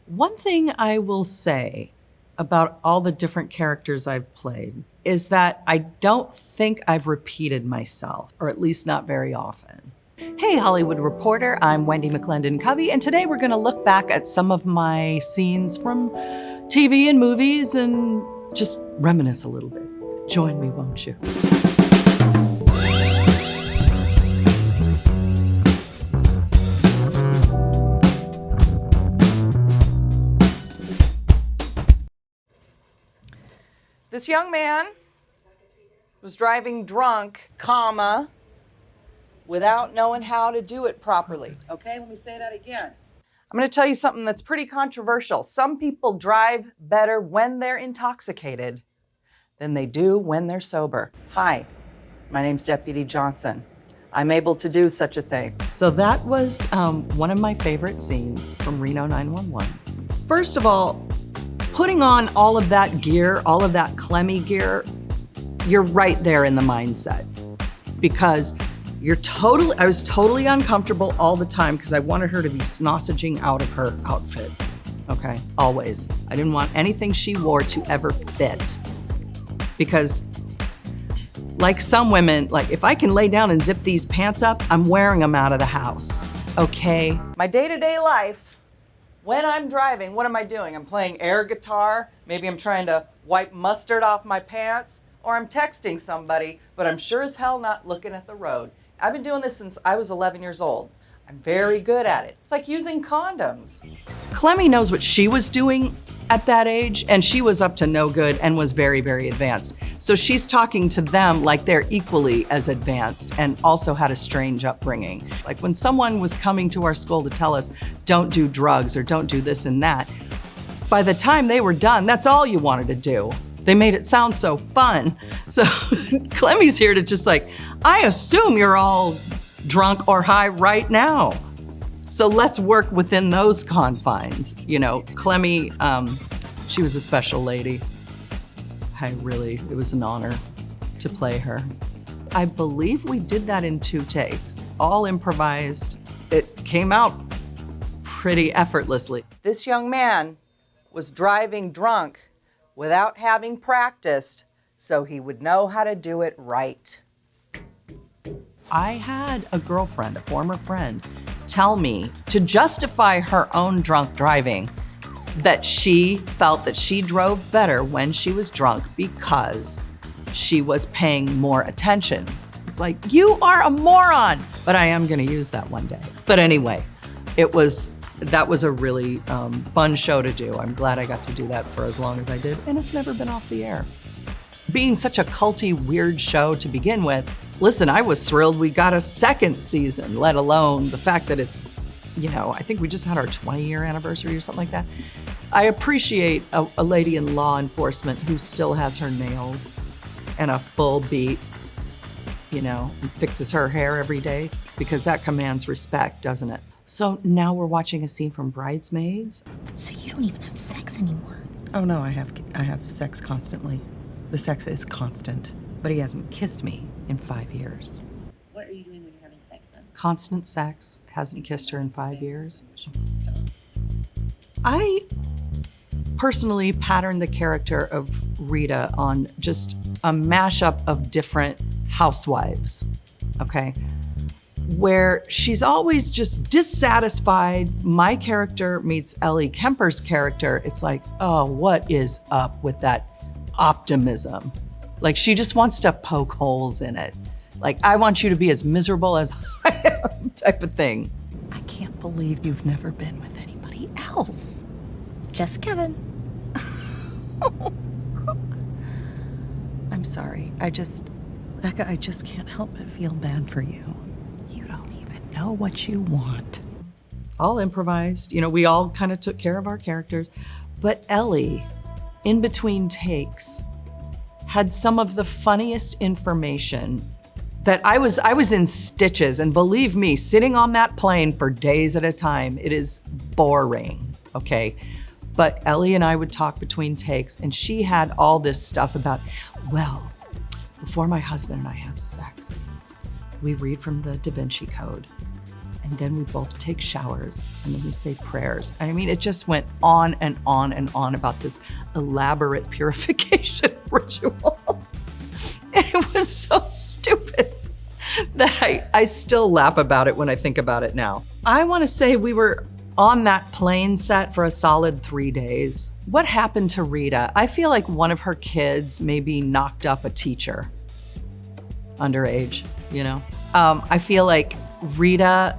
One thing I will say about all the different characters I've played is that I don't think I've repeated myself, or at least not very often. Hey, Hollywood Reporter, I'm Wendi McLendon-Covey, and today we're gonna look back at some of my scenes from TV and movies and just reminisce a little bit. Join me, won't you? This young man was driving drunk, without knowing how to do it properly. Okay, let me say that again. I'm gonna tell you something that's pretty controversial. Some people drive better when they're intoxicated than they do when they're sober. Hi, my name's Deputy Johnson. I'm able to do such a thing. So that was one of my favorite scenes from Reno 911. First of all, putting on all of that gear, all of that Clemmy gear, you're right there in the mindset because I was totally uncomfortable all the time because I wanted her to be snossaging out of her outfit, okay, always. I didn't want anything she wore to ever fit because like some women, like if I can lay down and zip these pants up, I'm wearing them out of the house, okay? My day-to-day life, when I'm driving, what am I doing? I'm playing air guitar. Maybe I'm trying to wipe mustard off my pants, or I'm texting somebody, but I'm sure as hell not looking at the road. I've been doing this since I was 11 years old. I'm very good at it. It's like using condoms. Clemmy knows what she was doing at that age, and she was up to no good and was very, very advanced. So she's talking to them like they're equally as advanced and also had a strange upbringing. Like when someone was coming to our school to tell us, don't do drugs or don't do this and that, by the time they were done, that's all you wanted to do. They made it sound so fun. So Clemmy's here to just like, I assume you're all drunk or high right now. So let's work within those confines. You know, Clemmy, she was a special lady. It was an honor to play her. I believe we did that in 2 takes, all improvised. It came out pretty effortlessly. This young man was driving drunk without having practiced, so he would know how to do it right. I had a girlfriend, a former friend, tell me to justify her own drunk driving that she felt that she drove better when she was drunk because she was paying more attention. It's like, you are a moron, but I am gonna use that one day. But anyway, that was a really fun show to do. I'm glad I got to do that for as long as I did, and it's never been off the air. Being such a culty, weird show to begin with, listen, I was thrilled we got a 2nd season, let alone the fact that it's, I think we just had our 20-year anniversary or something like that. I appreciate a lady in law enforcement who still has her nails and a full beat, and fixes her hair every day, because that commands respect, doesn't it? So now we're watching a scene from Bridesmaids. So you don't even have sex anymore? Oh no, I have sex constantly. The sex is constant, but he hasn't kissed me in 5 years. What are you doing when you're having sex then? Constant sex, hasn't kissed her in 5 years. I personally patterned the character of Rita on just a mashup of different housewives, okay? Where she's always just dissatisfied. My character meets Ellie Kemper's character. It's like, oh, what is up with that optimism? Like she just wants to poke holes in it. Like, I want you to be as miserable as I am type of thing. I can't believe you've never been with anybody else. Just Kevin. I'm sorry. I just can't help but feel bad for you. You don't even know what you want. All improvised. We all kind of took care of our characters. But Ellie, in between takes, had some of the funniest information that I was in stitches. And believe me, sitting on that plane for days at a time, it is boring, okay? But Ellie and I would talk between takes, and she had all this stuff about, well, before my husband and I have sex, we read from the Da Vinci Code. And then we both take showers and then we say prayers. I mean, it just went on and on and on about this elaborate purification ritual. And it was so stupid that I still laugh about it when I think about it now. I want to say we were on that plane set for a solid 3 days. What happened to Rita? I feel like one of her kids maybe knocked up a teacher, underage, you know? I feel like Rita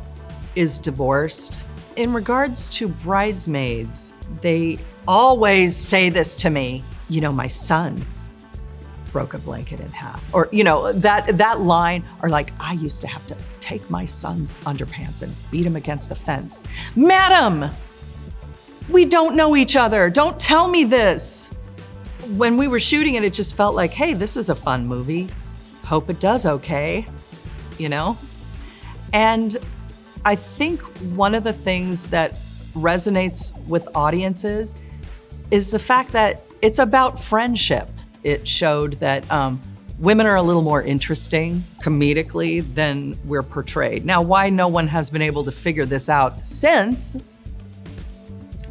is divorced. In regards to Bridesmaids, they always say this to me, you know, my son broke a blanket in half. Or, you know, that line, or like, I used to have to take my son's underpants and beat him against the fence. Madam, we don't know each other. Don't tell me this. When we were shooting it, it just felt like, hey, this is a fun movie. Hope it does okay, you know? And I think one of the things that resonates with audiences is the fact that it's about friendship. It showed that women are a little more interesting comedically than we're portrayed. Now, why no one has been able to figure this out since,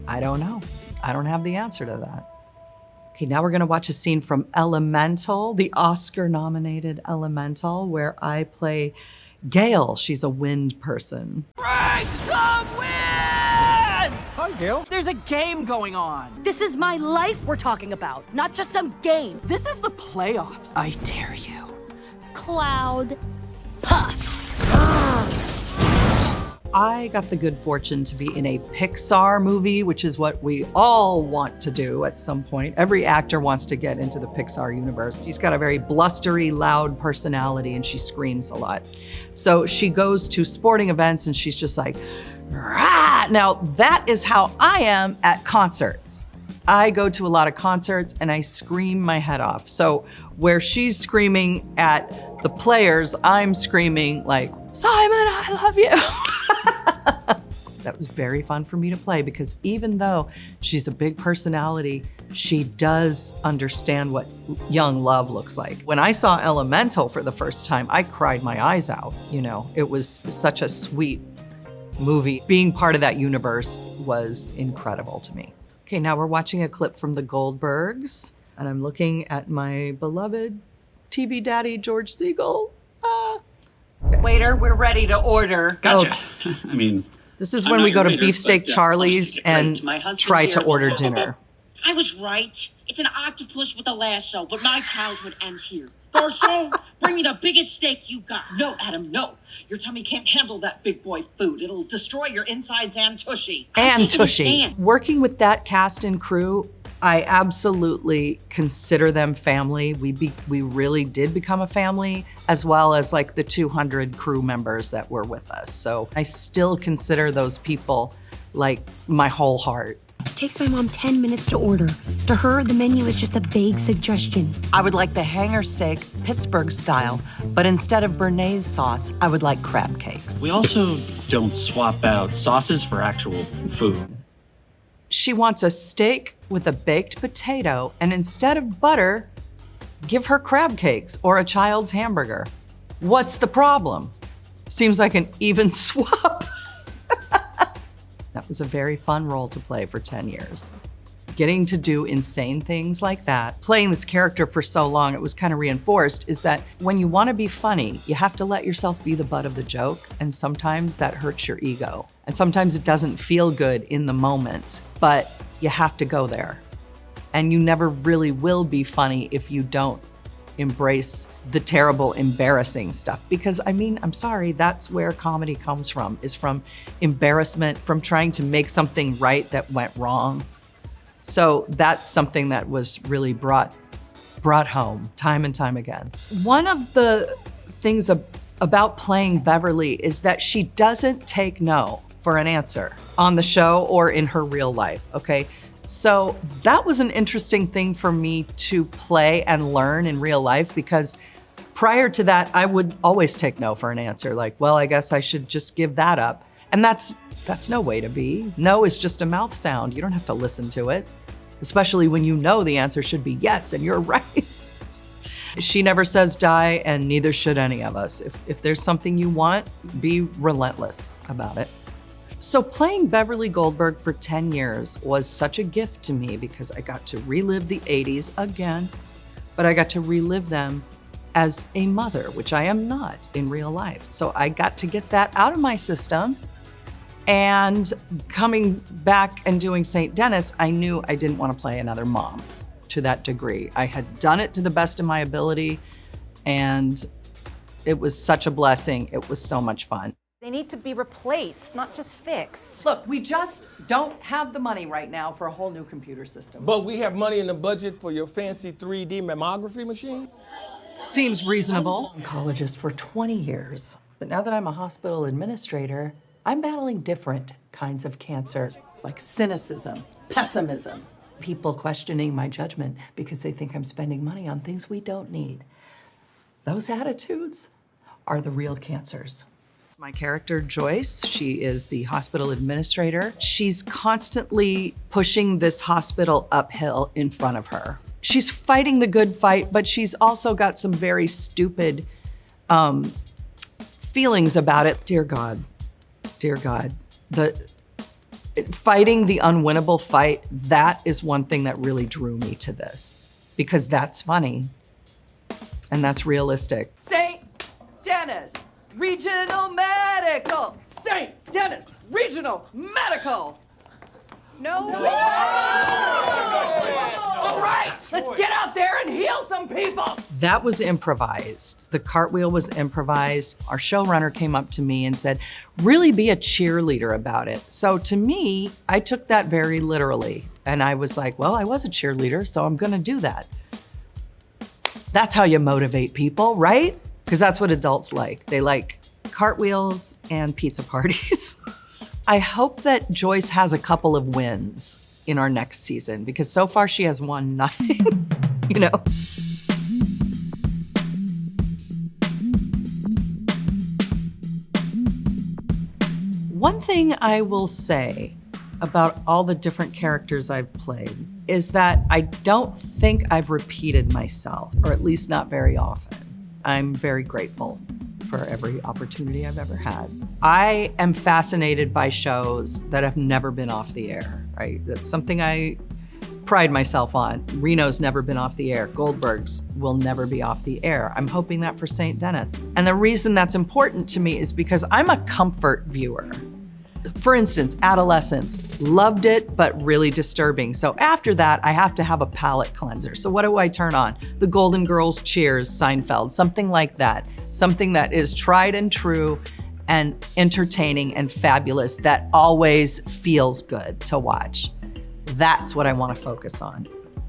I don't know. I don't have the answer to that. Okay, now we're gonna watch a scene from Elemental, the Oscar-nominated Elemental, where I play Gail. She's a wind person. Bring some wind! Hi, Gail. There's a game going on. This is my life we're talking about, not just some game. This is the playoffs. I dare you. Cloud puffs. I got the good fortune to be in a Pixar movie, which is what we all want to do at some point. Every actor wants to get into the Pixar universe. She's got a very blustery, loud personality and she screams a lot. So she goes to sporting events and she's just like, rah! Now that is how I am at concerts. I go to a lot of concerts and I scream my head off. So where she's screaming at the players, I'm screaming like, Simon, I love you. That was very fun for me to play because even though she's a big personality, she does understand what young love looks like. When I saw Elemental for the first time, I cried my eyes out. You know, it was such a sweet movie. Being part of that universe was incredible to me. Okay, now we're watching a clip from The Goldbergs, and I'm looking at my beloved TV daddy, George Siegel. Waiter, we're ready to order. Gotcha. I mean, This is I'm when not we go your to waiter, Beefsteak but, Charlie's I'll just and get my husband try to here. order dinner. I was right. It's an octopus with a lasso, but my childhood ends here. Garçon, bring me the biggest steak you got. No, Adam, no. Your tummy can't handle that big boy food. It'll destroy your insides and tushy. And take it Tushy. stand. Working with that cast and crew, I absolutely consider them family. We really did become a family, as well as like the 200 crew members that were with us. So I still consider those people like my whole heart. It takes my mom 10 minutes to order. To her, the menu is just a vague suggestion. I would like the hanger steak, Pittsburgh style, but instead of béarnaise sauce, I would like crab cakes. we also don't swap out sauces for actual food. She wants a steak with a baked potato, and instead of butter, give her crab cakes or a child's hamburger. What's the problem? Seems like an even swap. That was a very fun role to play for 10 years. Getting to do insane things like that, playing this character for so long, it was kind of reinforced, is that when you want to be funny, you have to let yourself be the butt of the joke, and sometimes that hurts your ego. And sometimes it doesn't feel good in the moment, but you have to go there. And you never really will be funny if you don't embrace the terrible, embarrassing stuff. Because I mean, I'm sorry, that's where comedy comes from, is from embarrassment, from trying to make something right that went wrong. So that's something that was really brought home time and time again. One of the things about playing Beverly is that she doesn't take no for an answer on the show or in her real life, okay? So that was an interesting thing for me to play and learn in real life, because prior to that, I would always take no for an answer. Like, well, I guess I should just give that up. And that's no way to be. No is just a mouth sound. You don't have to listen to it, especially when you know the answer should be yes and you're right. She never says die, and neither should any of us. If there's something you want, be relentless about it. So playing Beverly Goldberg for 10 years was such a gift to me because I got to relive the 80s again, but I got to relive them as a mother, which I am not in real life. So I got to get that out of my system. And coming back and doing St. Denis, I knew I didn't want to play another mom to that degree. I had done it to the best of my ability, and it was such a blessing. It was so much fun. They need to be replaced, not just fixed. Look, we just don't have the money right now for a whole new computer system. But we have money in the budget for your fancy 3D mammography machine? Seems reasonable. I'm oncologist for 20 years, but now that I'm a hospital administrator, I'm battling different kinds of cancers, like cynicism, pessimism, people questioning my judgment because they think I'm spending money on things we don't need. Those attitudes are the real cancers. My character, Joyce, she is the hospital administrator. She's constantly pushing this hospital uphill in front of her. She's fighting the good fight, but she's also got some very stupid feelings about it. Dear God, fighting the unwinnable fight, that is one thing that really drew me to this, because that's funny and that's realistic. St. Denis Regional Medical! St. Denis Regional Medical! No? All right, let's get out there and heal some people! That was improvised. The cartwheel was improvised. Our showrunner came up to me and said, really be a cheerleader about it. So to me, I took that very literally. And I was like, well, I was a cheerleader, so I'm gonna do that. That's how you motivate people, right? Because that's what adults like. They like cartwheels and pizza parties. I hope that Joyce has a couple of wins in our next season, because so far she has won nothing, you know? One thing I will say about all the different characters I've played is that I don't think I've repeated myself, or at least not very often. I'm very grateful for every opportunity I've ever had. I am fascinated by shows that have never been off the air, right? That's something I pride myself on. Reno's never been off the air. Goldbergs will never be off the air. I'm hoping that for St. Denis. And the reason that's important to me is because I'm a comfort viewer. For instance, Adolescence, loved it, but really disturbing. So after that, I have to have a palate cleanser. So what do I turn on? The Golden Girls, Cheers, Seinfeld, something like that. Something that is tried and true and entertaining and fabulous that always feels good to watch. That's what I want to focus on.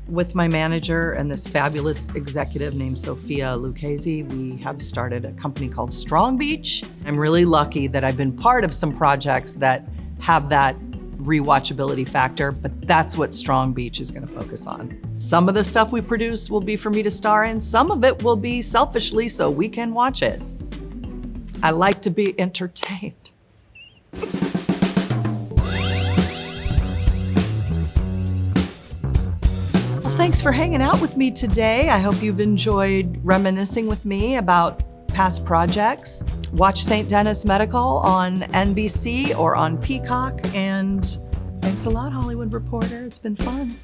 With my manager and this fabulous executive named Sophia Lucchese, we have started a company called Strong Beach. I'm really lucky that I've been part of some projects that have that rewatchability factor, but that's what Strong Beach is going to focus on. Some of the stuff we produce will be for me to star in. Some of it will be selfishly so we can watch it. I like to be entertained. Thanks for hanging out with me today. I hope you've enjoyed reminiscing with me about past projects. Watch St. Denis Medical on NBC or on Peacock. And thanks a lot, Hollywood Reporter. It's been fun.